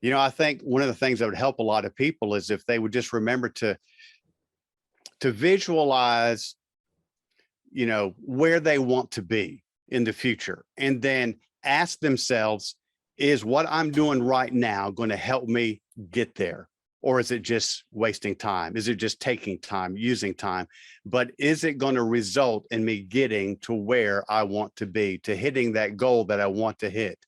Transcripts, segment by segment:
I think one of the things that would help a lot of people is if they would just remember to visualize, where they want to be in the future, and then ask themselves, is what I'm doing right now going to help me get there? Or is it just wasting time? Is it just taking time, using time? But is it going to result in me getting to where I want to be, to hitting that goal that I want to hit?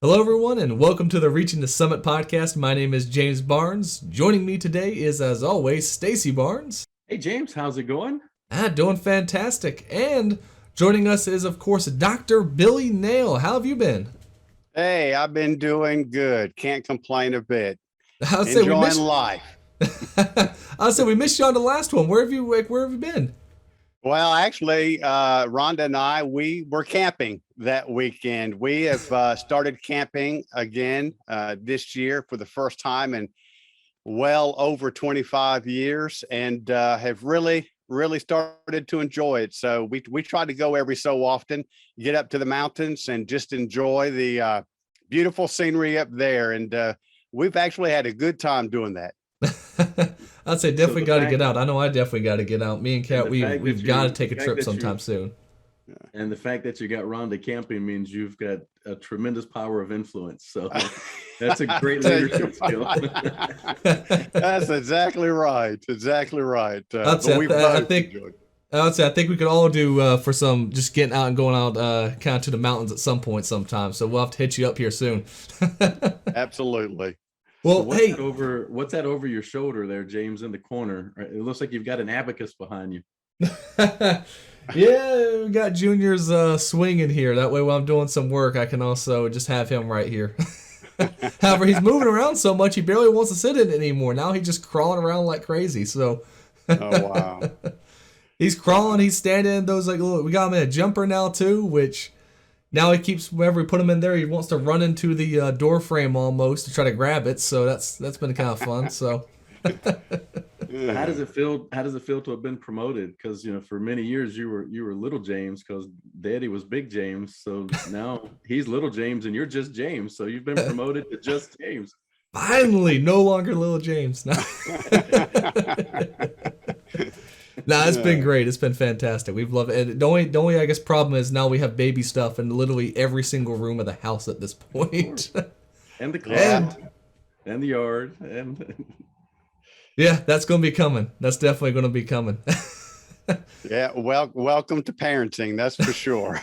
Hello, everyone, and welcome to the Reaching the Summit podcast. My name is James Barnes. Joining me today is, as always, Stacy Barnes. Hey, James, how's it going? Doing fantastic. And joining us is, of course, Dr. Billy Nail. How have you been? Hey, I've been doing good. Can't complain a bit. Enjoying life. I'll say we missed you on the last one. Where have you been? Well, actually, Rhonda and I, we were camping that weekend. We have started camping again this year for the first time in well over 25 years, and have really started to enjoy it. So we try to go every so often, get up to the mountains and just enjoy the beautiful scenery up there. And we've actually had a good time doing that. I'd say definitely got to get out. I know I definitely got to get out. Me and Kat, we've got to take a trip sometime soon. And the fact that you got Rhonda camping means you've got a tremendous power of influence. So that's a great leadership skill. That's exactly right. Exactly right. I think we could all do for some just getting out and going out kind of to the mountains at some point sometime. So we'll have to hit you up here soon. Absolutely. Well, so what's that over your shoulder there, James, in the corner? It looks like you've got an abacus behind you. Yeah, we got Junior's swinging here. That way, while I'm doing some work, I can also just have him right here. However, he's moving around so much, he barely wants to sit in it anymore. Now he's just crawling around like crazy. So, oh wow, he's crawling. He's standing in those we got him in a jumper now too, which. Now he keeps, whenever we put him in there, he wants to run into the door frame almost to try to grab it. So that's been kind of fun. So how does it feel? How does it feel to have been promoted? Because for many years you were little James because Daddy was Big James. So now he's little James and you're just James. So you've been promoted to just James. Finally, no longer little James. Nah, it's been great. It's been fantastic. We've loved it. The only I guess problem is now we have baby stuff in literally every single room of the house at this point. And the closet. And the yard. And yeah, that's going to be coming. That's definitely going to be coming. Yeah, welcome to parenting. That's for sure.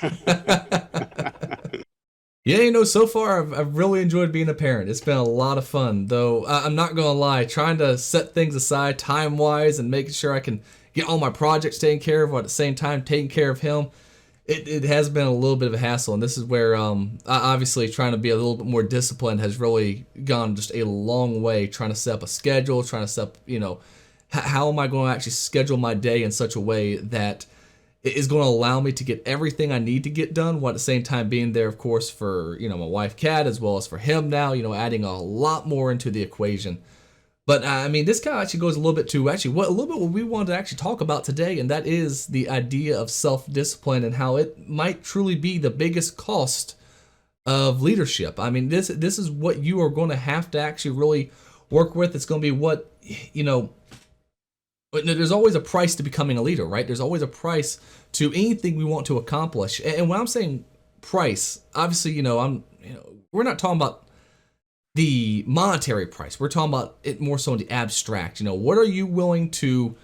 Yeah, so far I've really enjoyed being a parent. It's been a lot of fun, though I'm not going to lie. Trying to set things aside time-wise and making sure I can get all my projects taken care of while at the same time taking care of him, it has been a little bit of a hassle. And this is where obviously trying to be a little bit more disciplined has really gone just a long way, trying to set up a schedule, trying to set up, how am I going to actually schedule my day in such a way that it is going to allow me to get everything I need to get done, while at the same time being there, of course, for, my wife, Kat, as well as for him now, adding a lot more into the equation. But, this kind of actually goes a little bit to what we wanted to actually talk about today, and that is the idea of self-discipline and how it might truly be the biggest cost of leadership. This is what you are going to have to actually really work with. It's going to be what, but there's always a price to becoming a leader, right? There's always a price to anything we want to accomplish. And when I'm saying price, obviously, we're not talking about the monetary price. We're talking about it more so in the abstract. What are you willing to,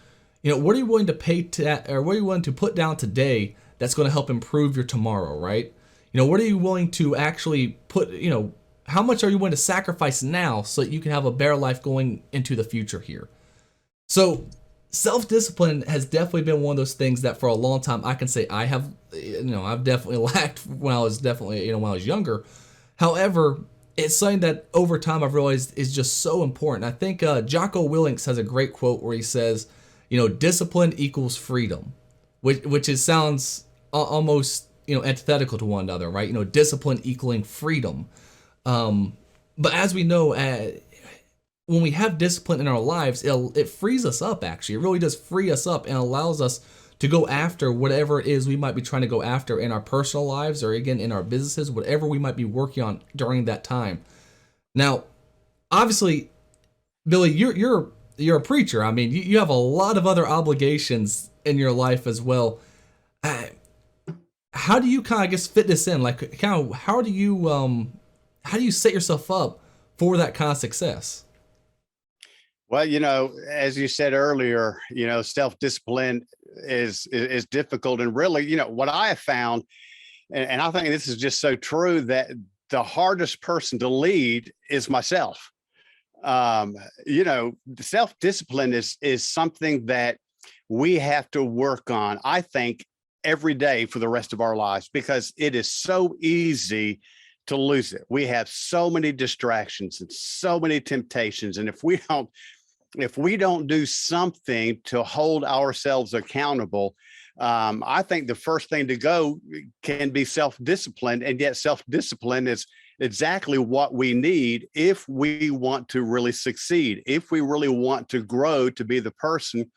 what are you willing to pay or what are you willing to put down today that's going to help improve your tomorrow, right? What are you willing to actually put, how much are you willing to sacrifice now so that you can have a better life going into the future here? So self-discipline has definitely been one of those things that for a long time I can say I have, I've definitely lacked when I was younger. However, it's something that over time I've realized is just so important. I think Jocko Willink has a great quote where he says, discipline equals freedom, which sounds almost, antithetical to one another, right? Discipline equaling freedom. But as we know, when we have discipline in our lives, it frees us up, actually. It really does free us up and allows us to go after whatever it is we might be trying to go after in our personal lives, or again in our businesses, whatever we might be working on during that time. Now, obviously, Billy, you're a preacher. I mean, you have a lot of other obligations in your life as well. How do you kind of, I guess, fit this in? Like, kind of, how do you set yourself up for that kind of success? Well, as you said earlier, self-discipline is difficult. And really, what I have found, and I think this is just so true, that the hardest person to lead is myself. Self-discipline is something that we have to work on, I think, every day for the rest of our lives, because it is so easy to lose it. We have so many distractions and so many temptations. And if we don't do something to hold ourselves accountable, I think the first thing to go can be self-discipline. And yet self-discipline is exactly what we need if we want to really succeed, if we really want to grow to be the person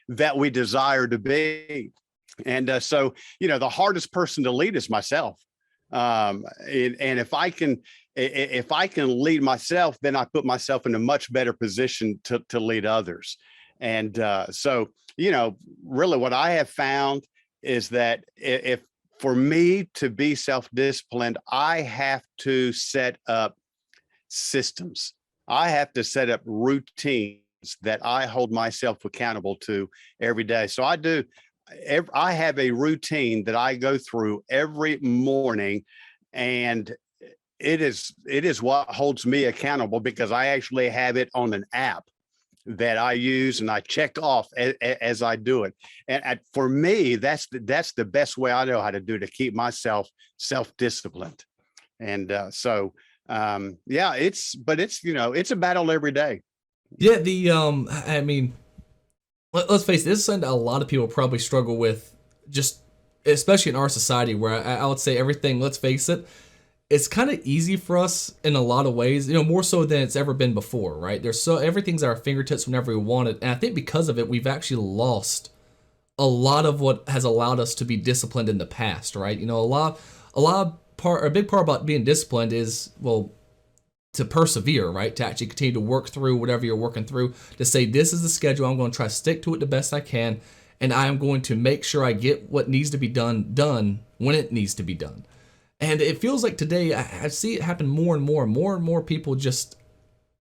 that we desire to be. And so, the hardest person to lead is myself. And if I can lead myself, then I put myself in a much better position to lead others. And so, really what I have found is that if for me to be self-disciplined, I have to set up systems. I have to set up routines that I hold myself accountable to every day. So I have a routine that I go through every morning, and it is what holds me accountable, because I actually have it on an app that I use, and I check off as I do it. And for me, that's the best way I know how to do to keep myself self-disciplined. And it's a battle every day. Yeah, I mean, let's face it, this is something that a lot of people probably struggle with, just especially in our society, where I would say everything, let's face it, it's kind of easy for us in a lot of ways, more so than it's ever been before, right? Everything's at our fingertips whenever we want it. And I think because of it, we've actually lost a lot of what has allowed us to be disciplined in the past, right? A big part about being disciplined is, well, to persevere, right? To actually continue to work through whatever you're working through, to say, this is the schedule, I'm going to try to stick to it the best I can, and I am going to make sure I get what needs to be done when it needs to be done. And it feels like today, I see it happen more and more people just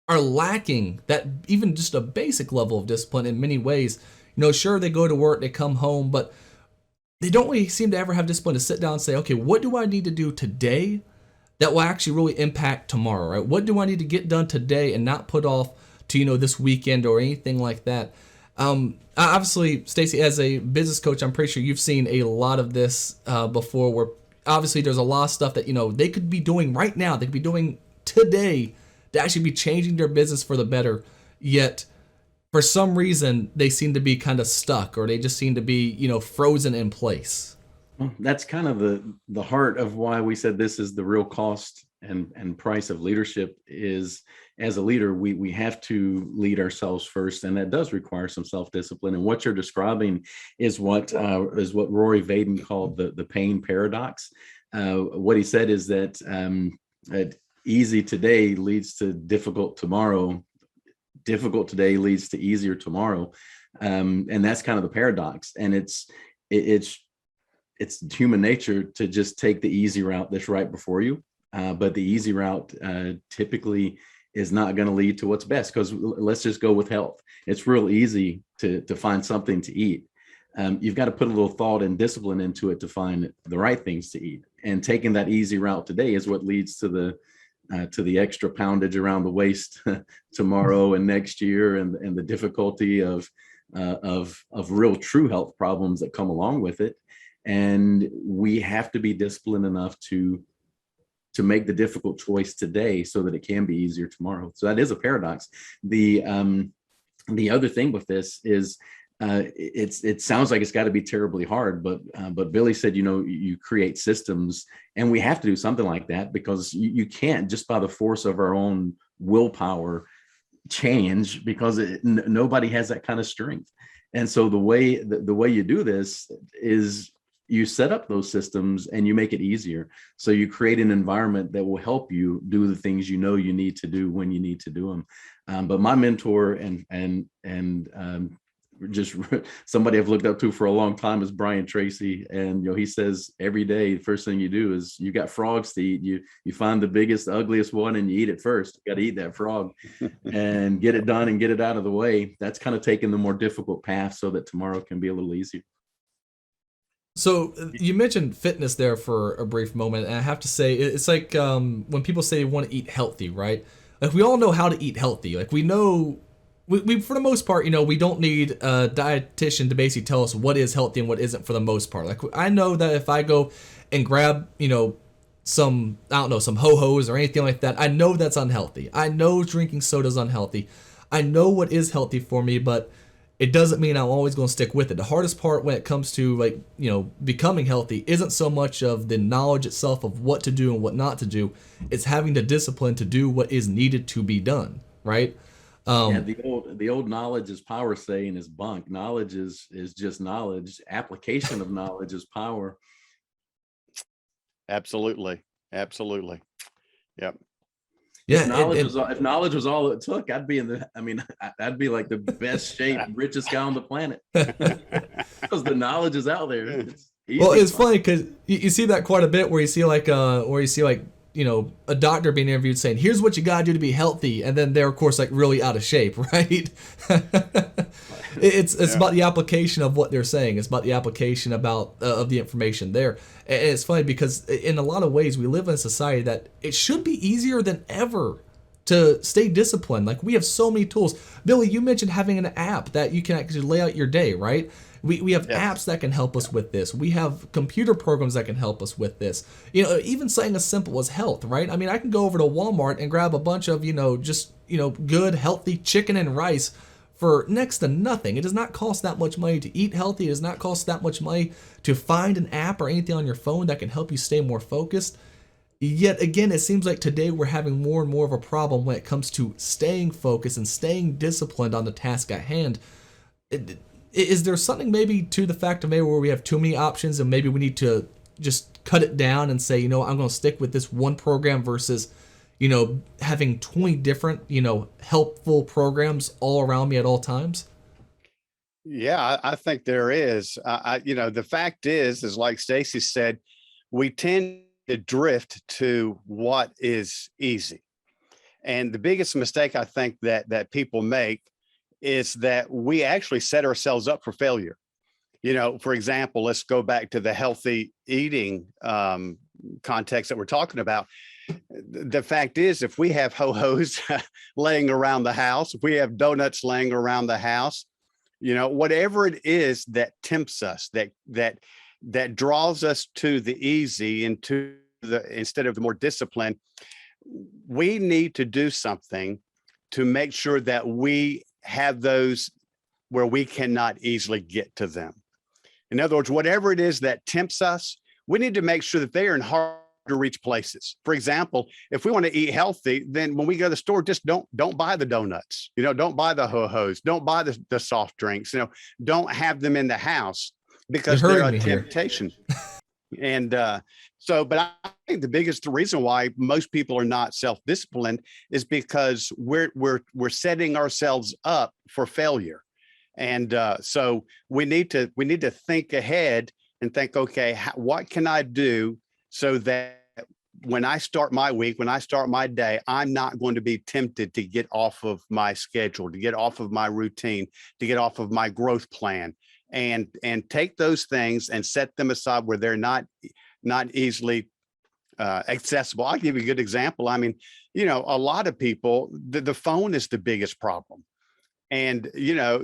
are lacking that, even just a basic level of discipline in many ways. Sure, they go to work, they come home, but they don't really seem to ever have discipline to sit down and say, okay, what do I need to do today that will actually really impact tomorrow, right? What do I need to get done today and not put off to, this weekend or anything like that? Obviously, Stacy, as a business coach, I'm pretty sure you've seen a lot of this before, where obviously there's a lot of stuff that, they could be doing right now. They could be doing today to actually be changing their business for the better. Yet, for some reason, they seem to be kind of stuck, or they just seem to be, frozen in place. Well, that's kind of the heart of why we said this is the real cost and price of leadership. Is, as a leader, we have to lead ourselves first, and that does require some self-discipline. And what you're describing is what Rory Vaden called the pain paradox. What he said is that easy today leads to difficult tomorrow. Difficult today leads to easier tomorrow, and that's kind of the paradox. And it's human nature to just take the easy route that's right before you. But the easy route typically is not going to lead to what's best, because let's just go with health. It's real easy to find something to eat. You've got to put a little thought and discipline into it to find the right things to eat. And taking that easy route today is what leads to the extra poundage around the waist tomorrow and next year, and the difficulty of real true health problems that come along with it. And we have to be disciplined enough to make the difficult choice today so that it can be easier tomorrow. So that is a paradox. The other thing with this is it sounds like it's got to be terribly hard, but Billy said, you create systems, and we have to do something like that, because you can't just by the force of our own willpower change, because nobody has that kind of strength. And so the way you do this is you set up those systems and you make it easier. So you create an environment that will help you do the things you know you need to do when you need to do them. But my mentor and just somebody I've looked up to for a long time is Brian Tracy. And he says every day, the first thing you do is you got frogs to eat. You find the biggest, ugliest one and you eat it first. You got to eat that frog and get it done and get it out of the way. That's kind of taking the more difficult path so that tomorrow can be a little easier. So you mentioned fitness there for a brief moment, and I have to say it's like when people say they want to eat healthy, right? Like we all know how to eat healthy. Like we know, we for the most part, we don't need a dietitian to basically tell us what is healthy and what isn't for the most part. Like I know that if I go and grab, some ho-hos or anything like that, I know that's unhealthy. I know drinking soda is unhealthy. I know what is healthy for me, but it doesn't mean I'm always going to stick with it. The hardest part when it comes to becoming healthy isn't so much of the knowledge itself of what to do and what not to do. It's having the discipline to do what is needed to be done, right? The old knowledge is power saying is bunk. Knowledge is just knowledge. Application of knowledge is power. Absolutely. Yep. Yeah. If knowledge was all it took, I'd be I'd be like the best shape, richest guy on the planet. Because the knowledge is out there. It's funny because you see that quite a bit where you see a doctor being interviewed saying, here's what you gotta do to be healthy, and then they're of course like really out of shape, right? It's about the application of what they're saying. It's about the application of the information there. And it's funny because in a lot of ways we live in a society that it should be easier than ever to stay disciplined. Like we have so many tools. Billy, you mentioned having an app that you can actually lay out your day, right? We have apps that can help us with this. We have computer programs that can help us with this. Even something as simple as health, right? I mean, I can go over to Walmart and grab a bunch of, good, healthy chicken and rice for next to nothing. It does not cost that much money to eat healthy. It does not cost that much money to find an app or anything on your phone that can help you stay more focused. Yet again, it seems like today we're having more and more of a problem when it comes to staying focused and staying disciplined on the task at hand. Is there something maybe to the fact of maybe where we have too many options and maybe we need to just cut it down and say, I'm going to stick with this one program versus, having 20 different, helpful programs all around me at all times? Yeah, I think there is. The fact is like Stacy said, we tend to drift to what is easy. And the biggest mistake I think that people make is that we actually set ourselves up for failure. For example, let's go back to the healthy eating context that we're talking about. The fact is, if we have ho-hos laying around the house, if we have donuts laying around the house, whatever it is that tempts us, that draws us to the easy and to instead of the more disciplined, we need to do something to make sure that we have those where we cannot easily get to them. In other words, whatever it is that tempts us, we need to make sure that they are in hard to reach places. For example, if we want to eat healthy, then when we go to the store, just don't buy the donuts, don't buy the ho-hos, don't buy the soft drinks, don't have them in the house because they're a temptation. And but I think the biggest reason why most people are not self-disciplined is because we're setting ourselves up for failure. And so we need to think ahead and think, okay, what can I do so that when I start my week, when I start my day, I'm not going to be tempted to get off of my schedule, to get off of my routine, to get off of my growth plan, and take those things and set them aside where they're not easily accessible. I'll give you a good example. I mean, a lot of people, the phone is the biggest problem. And,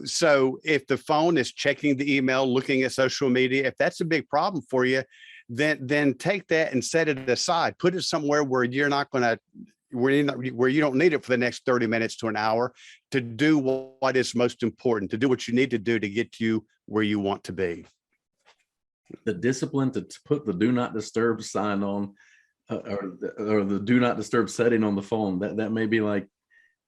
so if the phone is checking the email, looking at social media, if that's a big problem for you, then take that and set it aside. Put it somewhere where you're not going to, where you don't need it for the next 30 minutes to an hour to do what is most important, to do what you need to do to get you where you want to be. The discipline to put the do not disturb sign on or the do not disturb setting on the phone, that may be like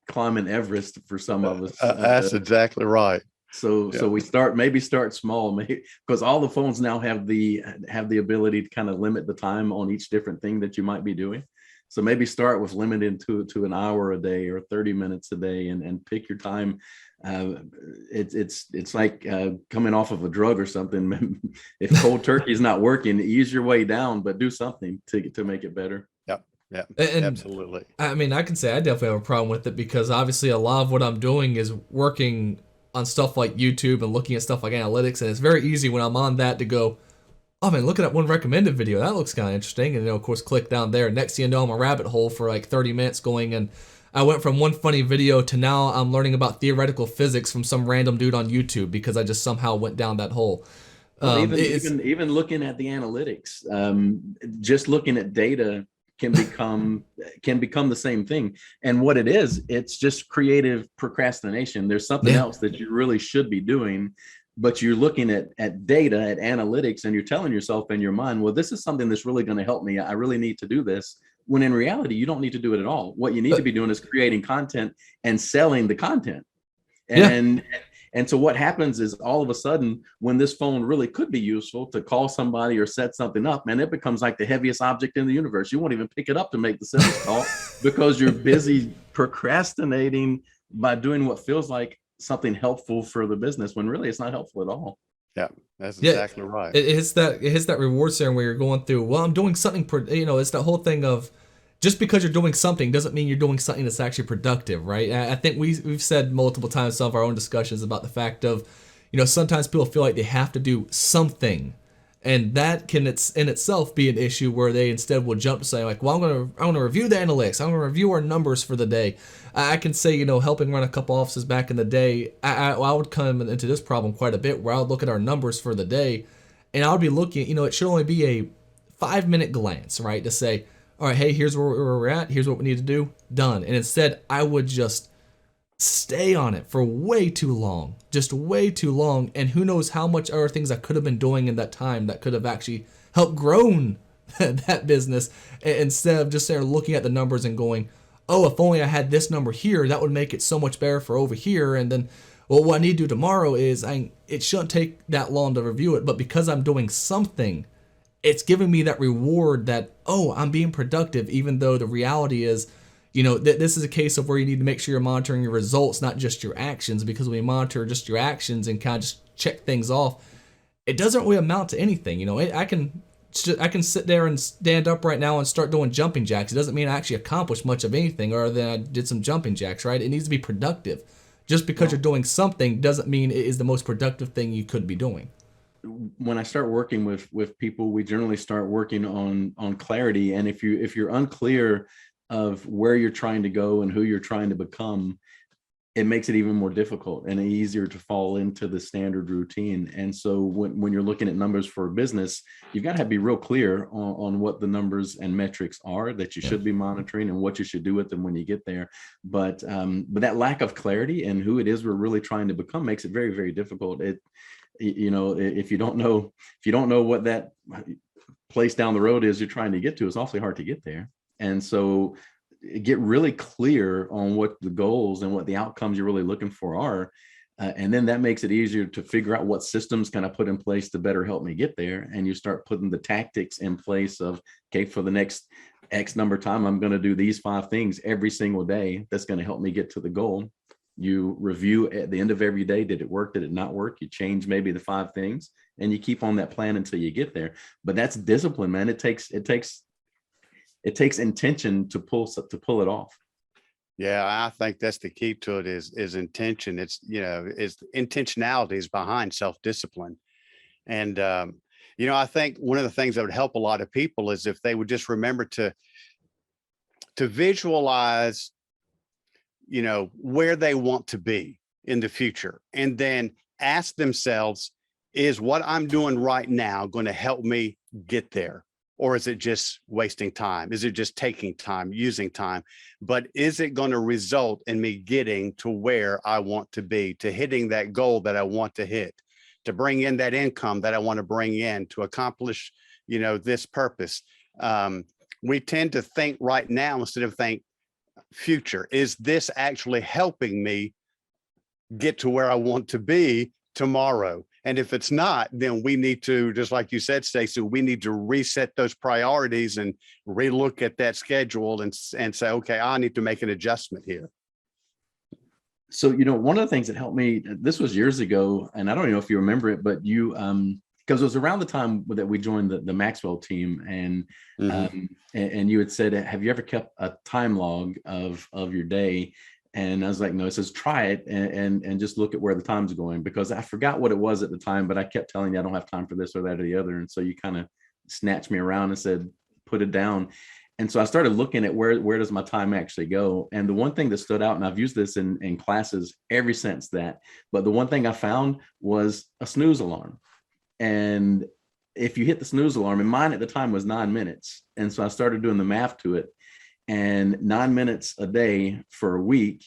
climbing Everest for some of us. That's exactly right. So we maybe start small, maybe because all the phones now have the ability to kind of limit the time on each different thing that you might be doing. So maybe start with limited to an hour a day or 30 minutes a day, and pick your time. It's like coming off of a drug or something. If cold turkey is not working, ease your way down, but do something to make it better. Yep. Yeah, And absolutely. I mean, I can say I definitely have a problem with it, because obviously a lot of what I'm doing is working on stuff like YouTube and looking at stuff like analytics, and it's very easy when I'm on that to go, oh man, look at that one recommended video, that looks kind of interesting, and of course click down there. Next thing you know, I'm a rabbit hole for like 30 minutes going, and I went from one funny video to now I'm learning about theoretical physics from some random dude on YouTube because I just somehow went down that hole. Well, even looking at the analytics, just looking at data can become the same thing. And what it is, it's just creative procrastination. There's something else that you really should be doing, but you're looking at data, at analytics, and you're telling yourself in your mind, well, this is something that's really going to help me. I really need to do this. When in reality, you don't need to do it at all. What you need to be doing is creating content and selling the content. And so what happens is, all of a sudden, when this phone really could be useful to call somebody or set something up, man, it becomes like the heaviest object in the universe. You won't even pick it up to make the sales call because you're busy procrastinating by doing what feels like something helpful for the business, when really it's not helpful at all. Yeah, that's exactly right. It hits that reward center where you're going through, well, I'm doing something, it's that whole thing of, just because you're doing something doesn't mean you're doing something that's actually productive, right? I think we've said multiple times in some of our own discussions about the fact of, sometimes people feel like they have to do something, and that can in itself be an issue where they instead will jump to saying like, well, I'm gonna review the analytics, I'm gonna review our numbers for the day. I can say, helping run a couple offices back in the day, I would come into this problem quite a bit, where I would look at our numbers for the day, and I would be looking, it should only be a 5-minute glance, right, to say, all right, hey, here's where we're at, here's what we need to do, done. And instead, I would just stay on it for way too long, just way too long. And who knows how much other things I could have been doing in that time that could have actually helped grown that business, instead of just there looking at the numbers and going, oh, if only I had this number here, that would make it so much better for over here. And then, well, what I need to do tomorrow is, it shouldn't take that long to review it, but because I'm doing something, it's giving me that reward that, oh, I'm being productive, even though the reality is, this is a case of where you need to make sure you're monitoring your results, not just your actions, because when you monitor just your actions and kind of just check things off, it doesn't really amount to anything. I can sit there and stand up right now and start doing jumping jacks. It doesn't mean I actually accomplished much of anything other than I did some jumping jacks, right? It needs to be productive. Just because you're doing something doesn't mean it is the most productive thing you could be doing. When I start working with people, we generally start working on clarity. And if you're unclear of where you're trying to go and who you're trying to become, it makes it even more difficult and easier to fall into the standard routine. And so when you're looking at numbers for a business, you've got to be real clear on what the numbers and metrics are that you should be monitoring and what you should do with them when you get there. But that lack of clarity and who it is we're really trying to become makes it very, very difficult. If you don't know what that place down the road is you're trying to get to, it's awfully hard to get there. And so get really clear on what the goals and what the outcomes you're really looking for are. And then that makes it easier to figure out what systems can I put in place to better help me get there. And you start putting the tactics in place of, okay, for the next X number of time, I'm going to do these 5 things every single day. That's going to help me get to the goal. You review at the end of every day, did it work? Did it not work? You change maybe the 5 things and you keep on that plan until you get there. But that's discipline, man. It takes intention to pull it off. Yeah, I think that's the key to it is intention. It's, is intentionality is behind self-discipline. And, I think one of the things that would help a lot of people is if they would just remember to visualize, where they want to be in the future, and then ask themselves, is what I'm doing right now going to help me get there? Or is it just wasting time? Is it just taking time, using time? But is it going to result in me getting to where I want to be, to hitting that goal that I want to hit, to bring in that income that I want to bring in, to accomplish, this purpose? We tend to think right now instead of think future. Is this actually helping me get to where I want to be tomorrow. And if it's not, then we need to, just like you said, Stacey, we need to reset those priorities and relook at that schedule and say, okay, I need to make an adjustment here. So, one of the things that helped me, this was years ago, and I don't even know if you remember it, but you, because it was around the time that we joined the Maxwell team, and and you had said, have you ever kept a time log of your day? And I was like, no. It says, try it and just look at where the time's going, because I forgot what it was at the time, but I kept telling you I don't have time for this or that or the other. And so you kind of snatched me around and said, put it down. And so I started looking at where does my time actually go? And the one thing that stood out, and I've used this in classes ever since that, but the one thing I found was a snooze alarm. And if you hit the snooze alarm, and mine at the time was 9 minutes. And so I started doing the math to it. And 9 minutes a day for a week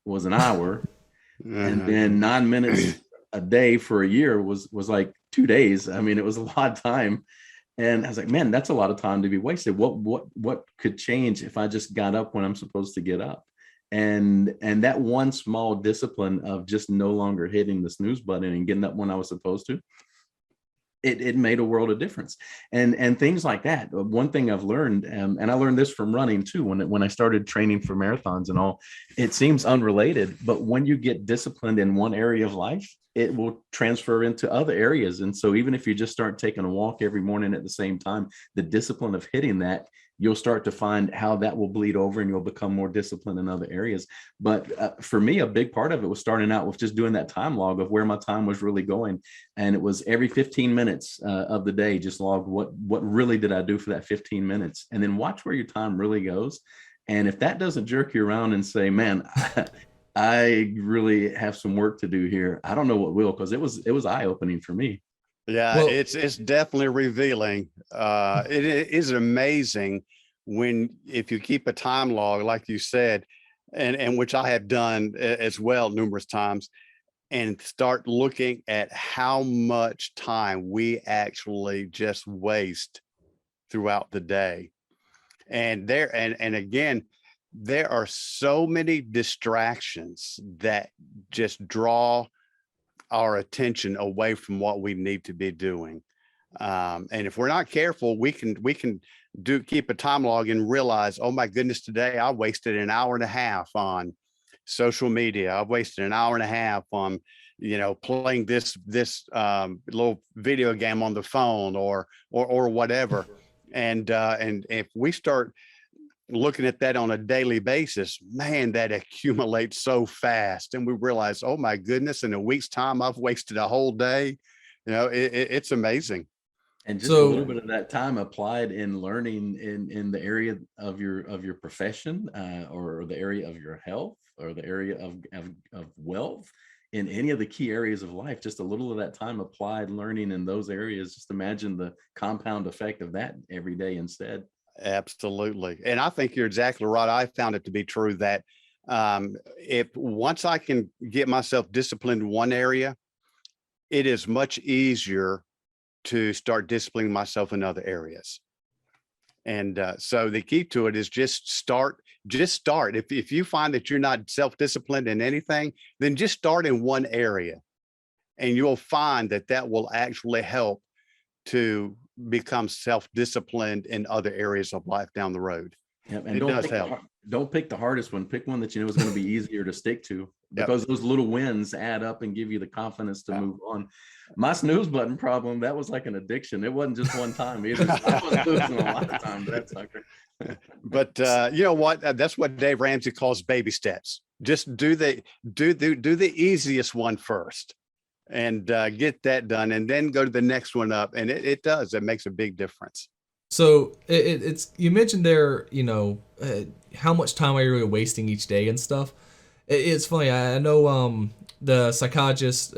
was an hour. And then 9 minutes a day for a year was like 2 days. I mean, it was a lot of time. And I was like, man, that's a lot of time to be wasted. What could change if I just got up when I'm supposed to get up? And that one small discipline of just no longer hitting the snooze button and getting up when I was supposed to, it made a world of difference. And things like that. One thing I've learned, and I learned this from running too, when I started training for marathons and all, it seems unrelated, but when you get disciplined in one area of life, it will transfer into other areas. And so even if you just start taking a walk every morning at the same time, the discipline of hitting that, you'll start to find how that will bleed over and you'll become more disciplined in other areas. But for me, a big part of it was starting out with just doing that time log of where my time was really going. And it was every 15 minutes of the day, just log what really did I do for that 15 minutes, and then watch where your time really goes. And if that doesn't jerk you around and say, man, I really have some work to do here, I don't know what will, because it was eye-opening for me. Yeah, well, it's definitely revealing. It is amazing if you keep a time log, like you said, and which I have done as well numerous times, and start looking at how much time we actually just waste throughout the day. And again, there are so many distractions that just draw our attention away from what we need to be doing. And if we're not careful, we can keep a time log and realize, oh my goodness, today I wasted an hour and a half on social media. I've wasted an hour and a half on, playing this little video game on the phone or whatever. And if we start looking at that on a daily basis, man, that accumulates so fast. And we realize, oh my goodness, in a week's time, I've wasted a whole day. It's amazing. And just a little bit of that time applied in learning in the area of your profession, or the area of your health, or the area of wealth, in any of the key areas of life, just a little of that time applied learning in those areas. Just imagine the compound effect of that every day instead. Absolutely. And I think you're exactly right. I found it to be true that if once I can get myself disciplined in one area, it is much easier to start disciplining myself in other areas. And so the key to it is just start. If you find that you're not self-disciplined in anything, then just start in one area, and you'll find that will actually help to become self-disciplined in other areas of life down the road. Yep. And don't pick the hardest one. Pick one that you know is going to be easier to stick to, because those little wins add up and give you the confidence to move on. My snooze button problem, that was like an addiction. It wasn't just one time either. I was losing a lot of time to that sucker. But you know what? That's what Dave Ramsey calls baby steps. Just do the easiest one first, and get that done, and then go to the next one up. And it makes a big difference. So it's you mentioned there, how much time are you really wasting each day and stuff. It's funny. I know the psychologist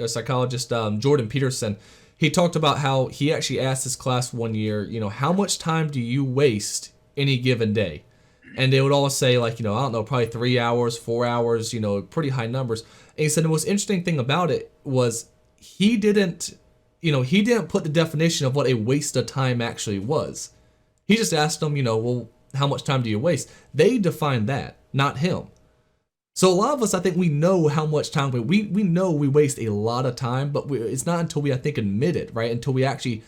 Jordan Peterson, he talked about how he actually asked his class one year, how much time do you waste any given day? And they would all say, like, I don't know, probably 3 hours, 4 hours, pretty high numbers. And he said the most interesting thing about it was he didn't put the definition of what a waste of time actually was. He just asked them, well, how much time do you waste? They defined that, not him. So a lot of us, I think we know how much time we know we waste a lot of time, but it's not until we, I think, admit it, right? Until we actually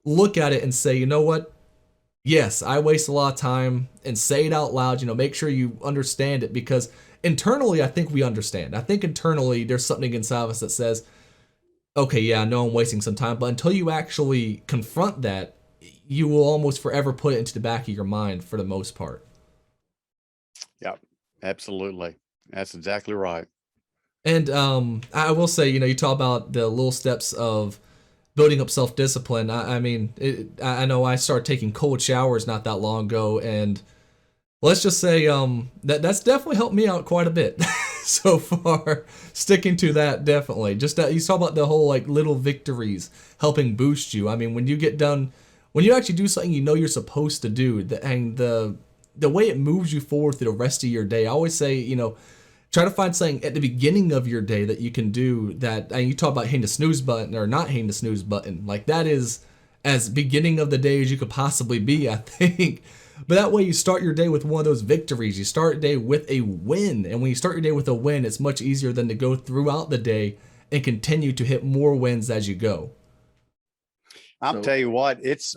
look at it and say, you know what? Yes, I waste a lot of time, and say it out loud, make sure you understand it, because internally, I think we understand. I think internally there's something inside of us that says, okay, yeah, I know I'm wasting some time, but until you actually confront that, you will almost forever put it into the back of your mind for the most part. Yeah, absolutely. That's exactly right. And I will say, you talk about the little steps of building up self-discipline. I mean, I know I started taking cold showers not that long ago, and let's just say that's definitely helped me out quite a bit so far. Sticking to that, definitely. Just you talk about the whole like little victories helping boost you. I mean, when you get done, when you actually do something you're supposed to do, and the way it moves you forward through the rest of your day. I always say, try to find something at the beginning of your day that you can do that, and you talk about hitting the snooze button or not hitting the snooze button. Like, that is as beginning of the day as you could possibly be, I think. But that way you start your day with one of those victories. You start your day with a win. And when you start your day with a win, it's much easier than to go throughout the day and continue to hit more wins as you go. I'll tell you what, it's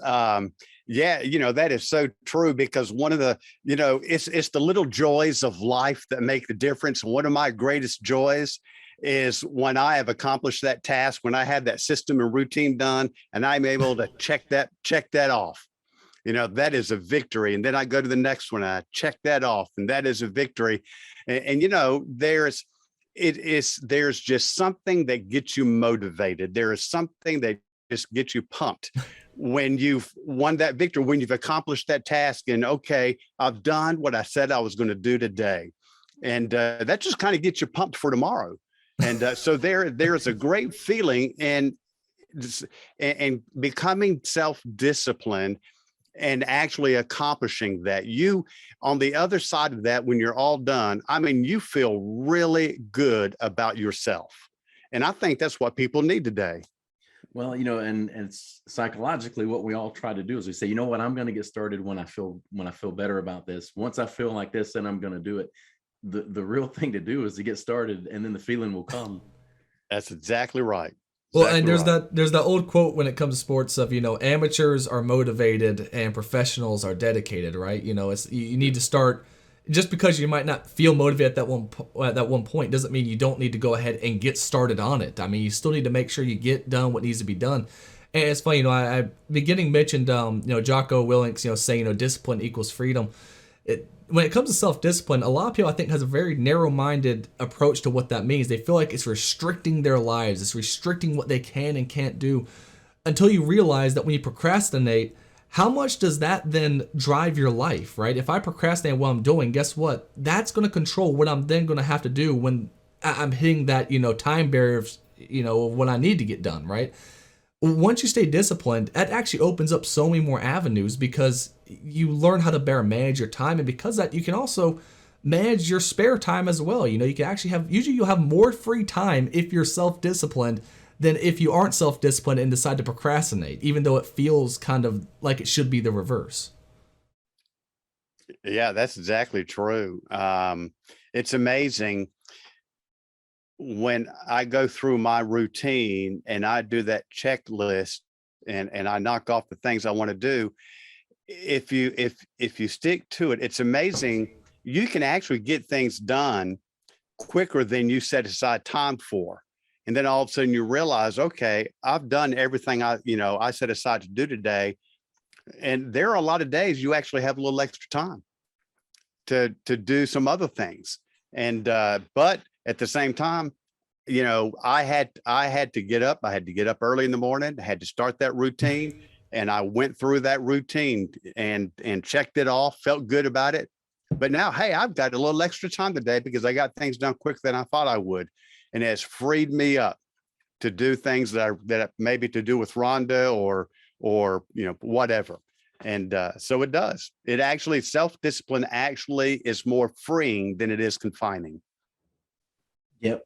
yeah, that is so true, because one of the, it's the little joys of life that make the difference. One of my greatest joys is when I have accomplished that task, when I have that system and routine done, and I'm able to check that off. That is a victory. And then I go to the next one, I check that off, and that is a victory. And there's just something that gets you motivated. There is something that just gets you pumped when you've won that victory, when you've accomplished that task, and okay, I've done what I said I was going to do today. And that just kind of gets you pumped for tomorrow. And so there's a great feeling and becoming self-disciplined and actually accomplishing that. You, on the other side of that, when you're all done, I mean, you feel really good about yourself. And I think that's what people need today. Well, and it's psychologically what we all try to do is we say, you know what, I'm going to get started when I feel better about this. Once I feel like this, then I'm going to do it. The real thing to do is to get started, and then the feeling will come. That's exactly right. Well, and there's that old quote when it comes to sports of, amateurs are motivated and professionals are dedicated, right? It's, you need to start. Just because you might not feel motivated at that one point doesn't mean you don't need to go ahead and get started on it. I mean, you still need to make sure you get done what needs to be done. And it's funny, I beginning mentioned, Jocko Willink's, saying, discipline equals freedom. When it comes to self-discipline, a lot of people, I think, has a very narrow-minded approach to what that means. They feel like it's restricting their lives. It's restricting what they can and can't do, until you realize that when you procrastinate, how much does that then drive your life, right? If I procrastinate what I'm doing, guess what? That's going to control what I'm then going to have to do when I'm hitting that, time barrier of, when I need to get done, right? Once you stay disciplined, that actually opens up so many more avenues, because you learn how to better manage your time. And because that, you can also manage your spare time as well. You can actually usually you'll have more free time if you're self-disciplined than if you aren't self-disciplined and decide to procrastinate, even though it feels kind of like it should be the reverse. Yeah, that's exactly true. It's amazing when I go through my routine and I do that checklist and I knock off the things I want to do. If you stick to it, it's amazing. You can actually get things done quicker than you set aside time for. And then all of a sudden you realize, okay, I've done everything I set aside to do today. And there are a lot of days you actually have a little extra time to do some other things. And but at the same time, I had to get up. I had to get up early in the morning. I had to start that routine. And I went through that routine and checked it off, felt good about it. But now, hey, I've got a little extra time today because I got things done quicker than I thought I would. And it has freed me up to do things that maybe to do with Rhonda or whatever. And so it does. It actually, self-discipline actually is more freeing than it is confining. Yep.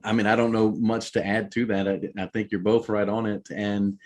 I mean, I don't know much to add to that. I think you're both right on it. And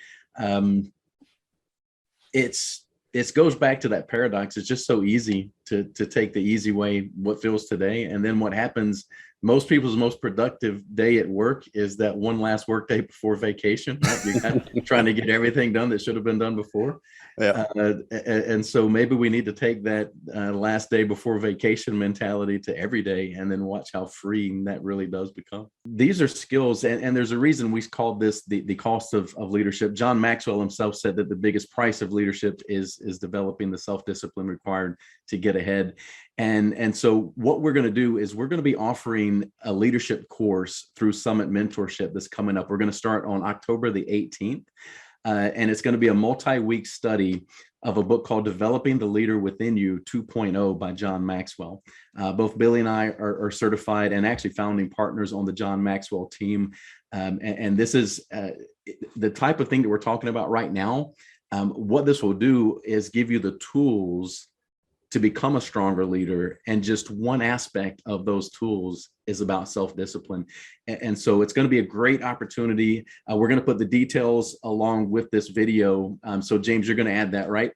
it's it goes back to that paradox. It's just so easy to take the easy way, what feels today. And then what happens, most people's most productive day at work is that one last work day before vacation, right? You're kind of trying to get everything done that should have been done before. Yeah. And so maybe we need to take that last day before vacation mentality to every day, and then watch how freeing that really does become. These are skills, and there's a reason we called this the cost of leadership. John Maxwell himself said that the biggest price of leadership is developing the self-discipline required to get ahead. And so what we're going to do is we're going to be offering a leadership course through Summit Mentorship that's coming up. We're going to start on October the 18th. And it's going to be a multi-week study of a book called Developing the Leader Within You 2.0 by John Maxwell. Both Billy and I are certified and actually founding partners on the John Maxwell team. And this is the type of thing that we're talking about right now. What this will do is give you the tools to become a stronger leader. And just one aspect of those tools is about self-discipline. And so it's going to be a great opportunity. We're going to put the details along with this video. So James, you're going to add that, right?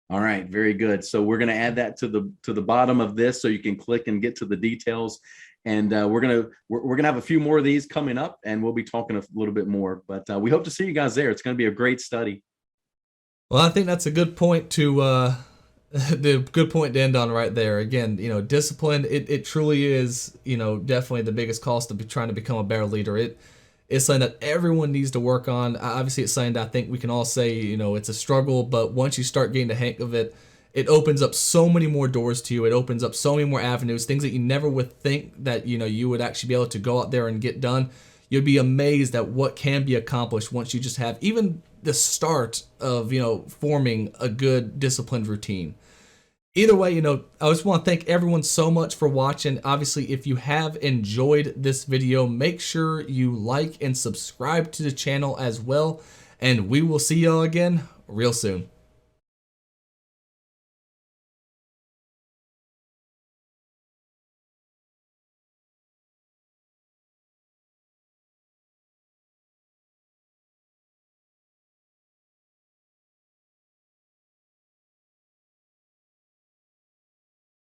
All right, very good. So we're going to add that to the bottom of this so you can click and get to the details. And we're gonna have a few more of these coming up, and we'll be talking a little bit more. But we hope to see you guys there. It's going to be a great study. Well, I think that's a good point to the good point to end on right there. Again, discipline, it truly is, definitely the biggest cost of trying to become a better leader. It's something that everyone needs to work on. Obviously, it's something that I think we can all say, it's a struggle, but once you start getting the hang of it, it opens up so many more doors to you. It opens up so many more avenues, things that you never would think that, you would actually be able to go out there and get done. You'd be amazed at what can be accomplished once you just have even the start of, forming a good disciplined routine. Either way, I just want to thank everyone so much for watching. Obviously, if you have enjoyed this video, make sure you like and subscribe to the channel as well. And we will see y'all again real soon.